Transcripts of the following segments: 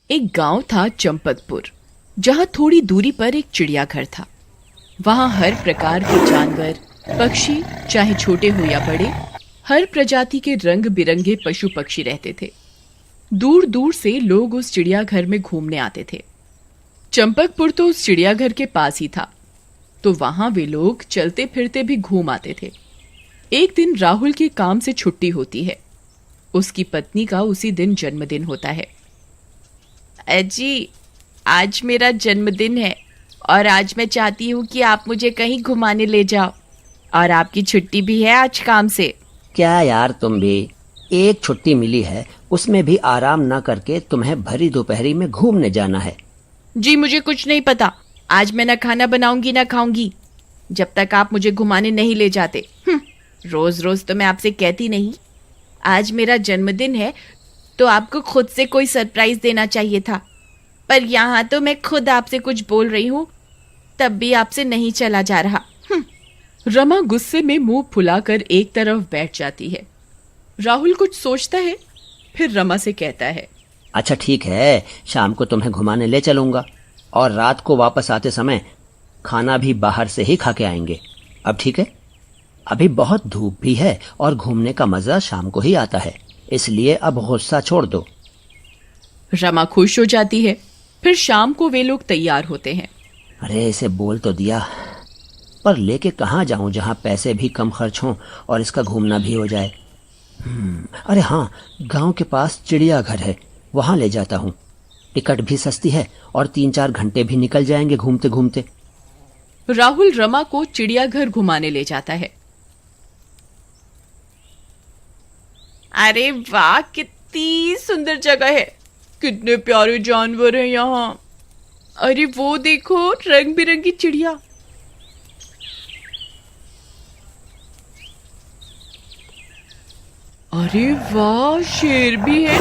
एक गांव था चंपकपुर, जहां थोड़ी दूरी पर एक चिड़ियाघर था। वहां हर प्रकार के जानवर, पक्षी, चाहे छोटे हो या बड़े, हर प्रजाति के रंग बिरंगे पशु पक्षी रहते थे। दूर दूर से लोग उस चिड़ियाघर में घूमने आते थे। चंपकपुर तो उस चिड़ियाघर के पास ही था, तो वहां वे लोग चलते फिरते भी घूम आते थे। एक दिन राहुल के काम से छुट्टी होती है। उसकी पत्नी का उसी दिन जन्मदिन होता है। अजी, आज मेरा जन्मदिन है और आज मैं चाहती हूँ कि आप मुझे कहीं घुमाने ले जाओ, और आपकी छुट्टी भी है आज काम से। क्या यार, तुम भी एक छुट्टी मिली है, उसमें भी आराम न करके तुम्हें भरी दोपहरी में घूमने जाना है। जी मुझे कुछ नहीं पता। आज मैं ना खाना बनाऊंगी ना खाऊंगी जब तक आप मुझे घुमाने नहीं ले जाते। रोज रोज तो मैं आपसे कहती नहीं। आज मेरा जन्मदिन है तो आपको खुद से कोई सरप्राइज देना चाहिए था, पर यहाँ तो मैं खुद आपसे कुछ बोल रही हूँ, तब भी आपसे नहीं चला जा रहा। रमा गुस्से में मुंह फुलाकर एक तरफ बैठ जाती है। राहुल कुछ सोचता है, फिर रमा से कहता है, अच्छा ठीक है, शाम को तुम्हें घुमाने ले चलूंगा और रात को वापस आते समय खाना भी बाहर से ही खा के आएंगे। अब ठीक है? अभी बहुत धूप भी है और घूमने का मजा शाम को ही आता है, इसलिए अब गुस्सा छोड़ दो। रमा खुश हो जाती है। फिर शाम को वे लोग तैयार होते हैं। अरे इसे बोल तो दिया, पर लेके कहाँ जाऊं जहाँ पैसे भी कम खर्च हों और इसका घूमना भी हो जाए। अरे हाँ, गांव के पास चिड़ियाघर है, वहां ले जाता हूँ। टिकट भी सस्ती है और 3-4 घंटे भी निकल जाएंगे घूमते घूमते। राहुल रमा को चिड़ियाघर घुमाने ले जाता है। अरे वाह, कितनी सुंदर जगह है, कितने प्यारे जानवर हैं यहाँ। अरे वो देखो, रंग बिरंगी चिड़िया। अरे वाह, शेर भी है।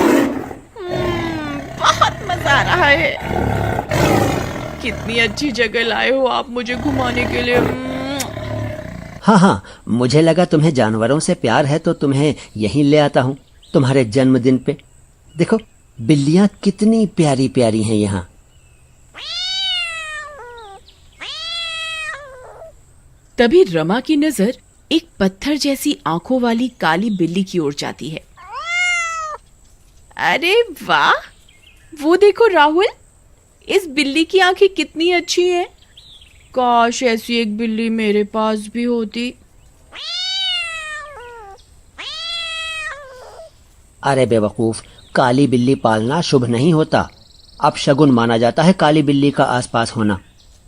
बहुत मजा आ रहा है। कितनी अच्छी जगह लाए हो आप मुझे घुमाने के लिए। हाँ, मुझे लगा तुम्हें जानवरों से प्यार है तो तुम्हें यहीं ले आता हूँ तुम्हारे जन्मदिन पे। देखो बिल्लियाँ कितनी प्यारी प्यारी हैं यहाँ। तभी रमा की नजर एक पत्थर जैसी आंखों वाली काली बिल्ली की ओर जाती है। अरे वाह, वो देखो राहुल, इस बिल्ली की आंखें कितनी अच्छी हैं। काश ऐसी एक बिल्ली मेरे पास भी होती। अरे बेवकूफ, काली बिल्ली पालना शुभ नहीं होता। अब शगुन माना जाता है काली बिल्ली का आसपास होना।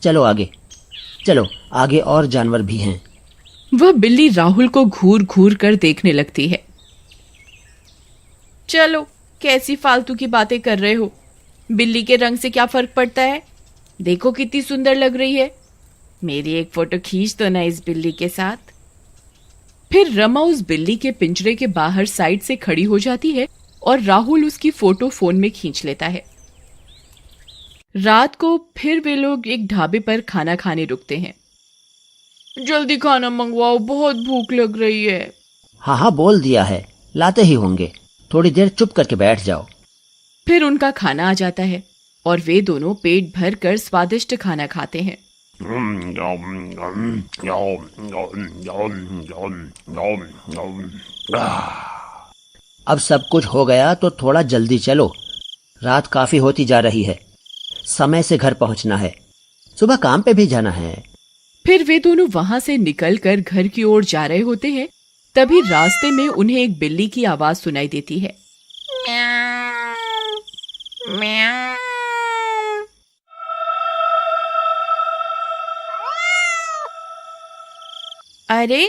चलो आगे, चलो आगे और जानवर भी हैं। वह बिल्ली राहुल को घूर घूर कर देखने लगती है। चलो, कैसी फालतू की बातें कर रहे हो। बिल्ली के रंग से क्या फर्क पड़ता है। देखो कितनी सुंदर लग रही है। मेरी एक फोटो खींच दो ना इस बिल्ली के साथ। फिर रमा उस बिल्ली के पिंजरे के बाहर साइड से खड़ी हो जाती है और राहुल उसकी फोटो फोन में खींच लेता है। रात को फिर वे लोग एक ढाबे पर खाना खाने रुकते हैं। जल्दी खाना मंगवाओ, बहुत भूख लग रही है। हाँ, बोल दिया है, लाते ही होंगे। थोड़ी देर चुप करके बैठ जाओ। फिर उनका खाना आ जाता है और वे दोनों पेट भर कर स्वादिष्ट खाना खाते हैं। अब सब कुछ हो गया तो थोड़ा जल्दी चलो, रात काफी होती जा रही है। समय से घर पहुंचना है, सुबह काम पे भी जाना है। फिर वे दोनों वहां से निकलकर घर की ओर जा रहे होते हैं। तभी रास्ते में उन्हें एक बिल्ली की आवाज सुनाई देती है। म्याऊं, म्याऊं। अरे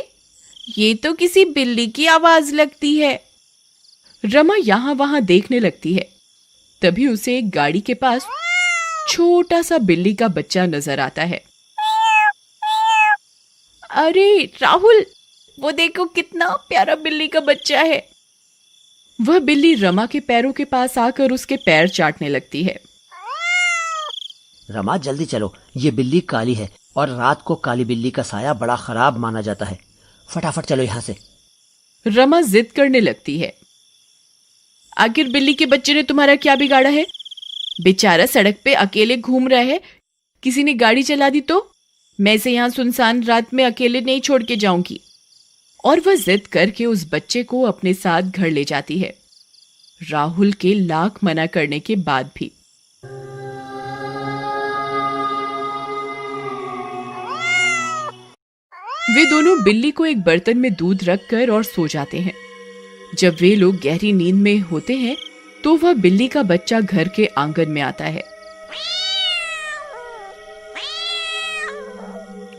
ये तो किसी बिल्ली की आवाज लगती है। रमा यहाँ वहां देखने लगती है। तभी उसे एक गाड़ी के पास छोटा सा बिल्ली का बच्चा नजर आता है। अरे राहुल, वो देखो कितना प्यारा बिल्ली का बच्चा है। वह बिल्ली रमा के पैरों के पास आकर उसके पैर चाटने लगती है। रमा जल्दी चलो, ये बिल्ली काली है और रात को काली बिल्ली का साया बड़ा खराब माना जाता है। फटाफट चलो यहाँ से। रमा जिद करने लगती है। आखिर बिल्ली के बच्चे ने तुम्हारा क्या बिगाड़ा है? बेचारा सड़क पे अकेले घूम रहा है, किसी ने गाड़ी चला दी तो मैं इसे यहाँ सुनसान रात में अकेले नहीं छोड़ के जाऊंगी। और वह जिद करके उस बच्चे को अपने साथ घर ले जाती है, राहुल के लाख मना करने के बाद भी। वे दोनों बिल्ली को एक बर्तन में दूध रखकर और सो जाते हैं। जब वे लोग गहरी नींद में होते हैं तो वह बिल्ली का बच्चा घर के आंगन में आता है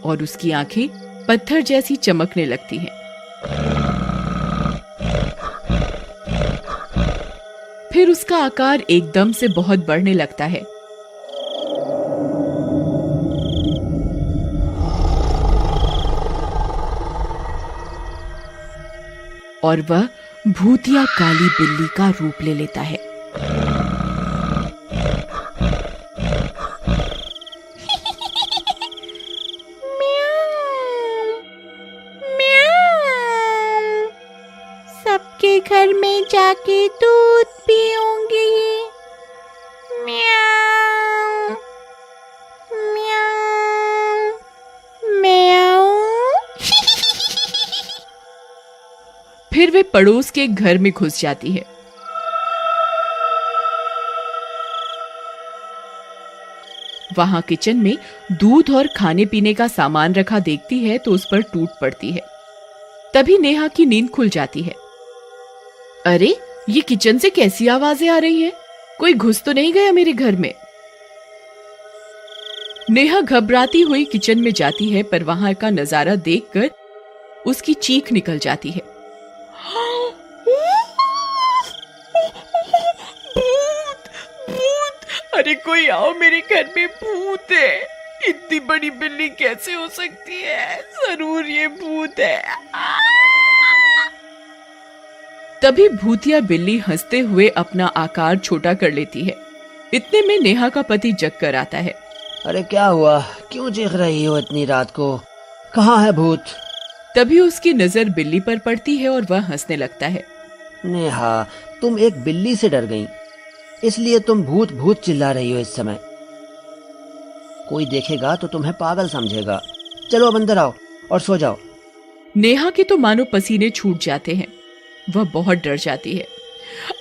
और उसकी आंखें पत्थर जैसी चमकने लगती हैं। फिर उसका आकार एकदम से बहुत बढ़ने लगता है। और वह भूतिया काली बिल्ली का रूप ले लेता है। सबके घर में जाके दूध पीऊंगी। म्याऊ म्याऊ म्याऊ। फिर वे पड़ोस के घर में घुस जाती है। वहां किचन में दूध और खाने पीने का सामान रखा देखती है तो उस पर टूट पड़ती है। तभी नेहा की नींद खुल जाती है। अरे, ये किचन से कैसी आवाजें आ रही हैं? कोई घुस तो नहीं गया मेरे घर में? नेहा घबराती हुई किचन में जाती है, पर वहां का नजारा देखकर उसकी चीख निकल जाती है। भूत! भूत! अरे कोई आओ, मेरे घर में भूत है। इतनी बड़ी बिल्ली कैसे हो सकती है? जरूर ये भूत है। तभी भूतिया बिल्ली हंसते हुए अपना आकार छोटा कर लेती है। इतने में नेहा का पति जग कर आता है। अरे क्या हुआ, क्यों चीख रही हो इतनी रात को? कहाँ है भूत? तभी उसकी नजर बिल्ली पर पड़ती है और वह हंसने लगता है। नेहा, तुम एक बिल्ली से डर गई, इसलिए तुम भूत भूत चिल्ला रही हो इस समय। कोई देखेगा तो तुम्हें पागल समझेगा। चलो अब अंदर आओ और सो जाओ। नेहा के तो मानो पसीने छूट जाते हैं। वह बहुत डर जाती है।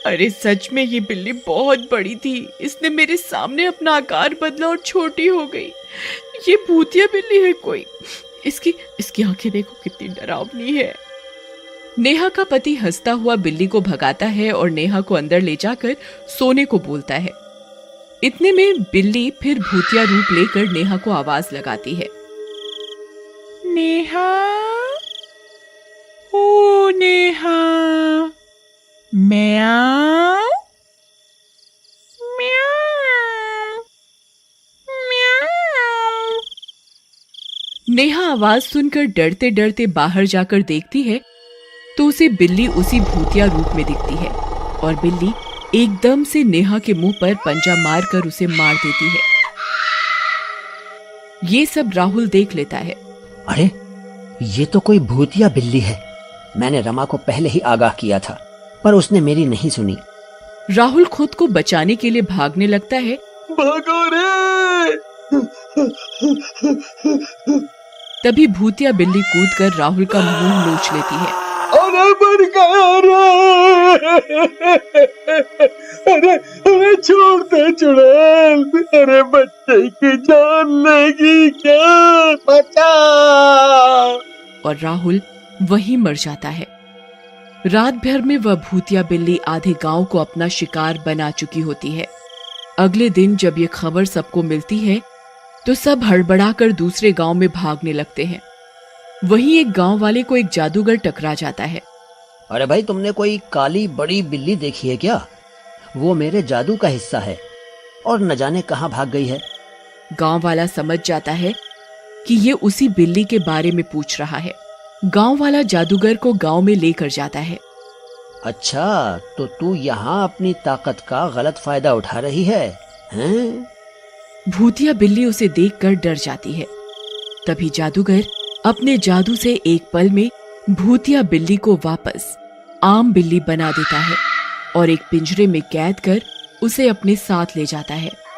अरे सच में ये बिल्ली बहुत बड़ी थी। इसने मेरे सामने अपना आकार बदला और छोटी हो गई। ये भूतिया बिल्ली है कोई। इसकी आंखें देखो कितनी डरावनी है। नेहा का पति हंसता हुआ बिल्ली को भगाता है और नेहा को अंदर ले जाकर सोने को बोलता है। इतने में बिल्ली फिर भूतिया रूप लेकर नेहा को आवाज लगाती है। नेहा, ओ नेहा, म्याऊ म्याऊ म्याऊ। नेहा आवाज सुनकर डरते डरते बाहर जाकर देखती है तो उसे बिल्ली उसी भूतिया रूप में दिखती है और बिल्ली एकदम से नेहा के मुंह पर पंजा मारकर उसे मार देती है। ये सब राहुल देख लेता है। अरे, ये तो कोई भूतिया बिल्ली है। मैंने रमा को पहले ही आगाह किया था, पर उसने मेरी नहीं सुनी। राहुल खुद को बचाने के लिए भागने लगता है। भागो रे! तभी भूतिया बिल्ली कूदकर राहुल का मुंह नोच लेती है। अरे मर गया रे! अरे छोड़ दे चुड़ैल! अरे बच्चे की जान लेगी क्या? बचा! और राहुल वहीं मर जाता है। रात भर में वह भूतिया बिल्ली आधे गांव को अपना शिकार बना चुकी होती है। अगले दिन जब ये खबर सबको मिलती है तो सब हड़बड़ाकर दूसरे गांव में भागने लगते हैं। वहीं एक गांव वाले को एक जादूगर टकरा जाता है। अरे भाई, तुमने कोई काली बड़ी बिल्ली देखी है क्या? वो मेरे जादू का हिस्सा है और न जाने कहां भाग गई है। गांव वाला समझ जाता है कि ये उसी बिल्ली के बारे में पूछ रहा है। गांव वाला जादूगर को गांव में लेकर जाता है। अच्छा, तो तू यहाँ अपनी ताकत का गलत फायदा उठा रही है, हैं? भूतिया बिल्ली उसे देखकर डर जाती है। तभी जादूगर अपने जादू से एक पल में भूतिया बिल्ली को वापस आम बिल्ली बना देता है और एक पिंजरे में कैद कर उसे अपने साथ ले जाता है।